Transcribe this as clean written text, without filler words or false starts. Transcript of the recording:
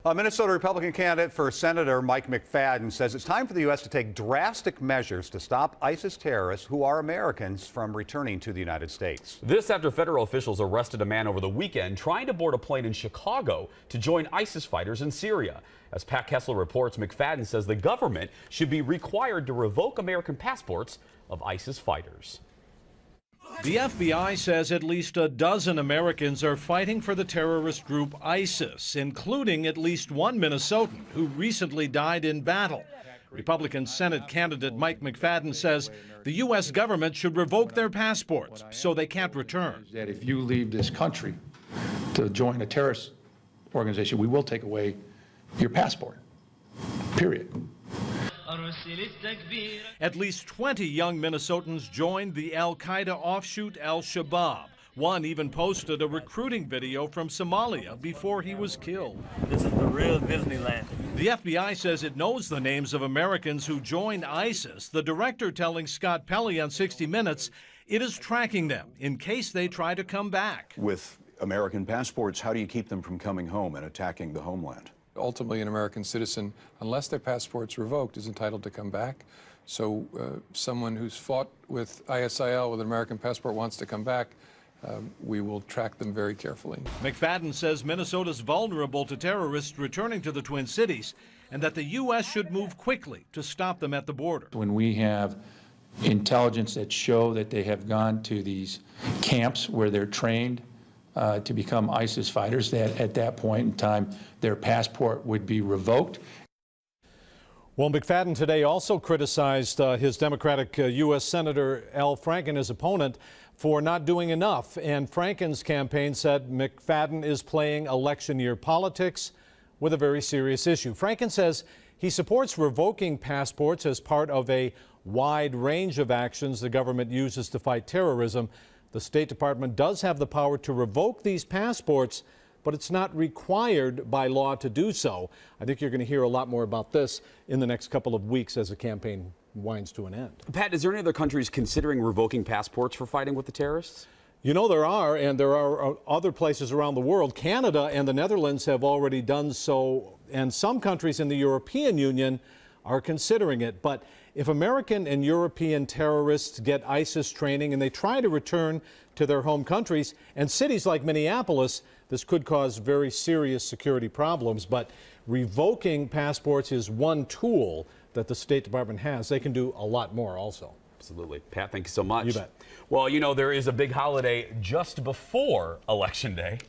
A Minnesota Republican candidate for Senator Mike McFadden says it's time for the U.S. to take drastic measures to stop ISIS terrorists who are Americans from returning to the United States. This after federal officials arrested a man over the weekend trying to board a plane in Chicago to join ISIS fighters in Syria. As Pat Kessler reports, McFadden says the government should be required to revoke American passports of ISIS fighters. The FBI says at least a dozen Americans are fighting for the terrorist group ISIS, including at least one Minnesotan who recently died in battle. Republican Senate candidate Mike McFadden says the U.S. government should revoke their passports so they can't return. That if you leave this country to join a terrorist organization, we will take away your passport, period. At least 20 young Minnesotans joined the al-Qaeda offshoot al-Shabaab. One even posted a recruiting video from Somalia before he was killed. This is the real Disneyland. The FBI says it knows the names of Americans who joined ISIS. The director telling Scott Pelley on 60 Minutes it is tracking them in case they try to come back. With American passports, how do you keep them from coming home and attacking the homeland? Ultimately, an American citizen, unless their passport's revoked, is entitled to come back. So someone who's fought with ISIL with an American passport wants to come back, we will track them very carefully. McFadden says Minnesota's vulnerable to terrorists returning to the Twin Cities and that the U.S. should move quickly to stop them at the border. When we have intelligence that show that they have gone to these camps where they're trained to become ISIS fighters, that at that point in time their passport would be revoked. Well, McFadden today also criticized his Democratic U.S. Senator Al Franken, his opponent, for not doing enough. And Franken's campaign said McFadden is playing election year politics with a very serious issue. Franken says he supports revoking passports as part of a wide range of actions the government uses to fight terrorism. The State Department does have the power to revoke these passports, but it's not required by law to do so. I think you're going to hear a lot more about this in the next couple of weeks as the campaign winds to an end. Pat, is there any other countries considering revoking passports for fighting with the terrorists? You know there are, and there are other places around the world. Canada and the Netherlands have already done so, and some countries in the European Union are considering it. But if American and European terrorists get ISIS training and they try to return to their home countries and cities like Minneapolis, this could cause very serious security problems. But revoking passports is one tool that the State Department has. They can do a lot more also. Absolutely. Pat, thank you so much. You bet. Well, you know, there is a big holiday just before Election Day.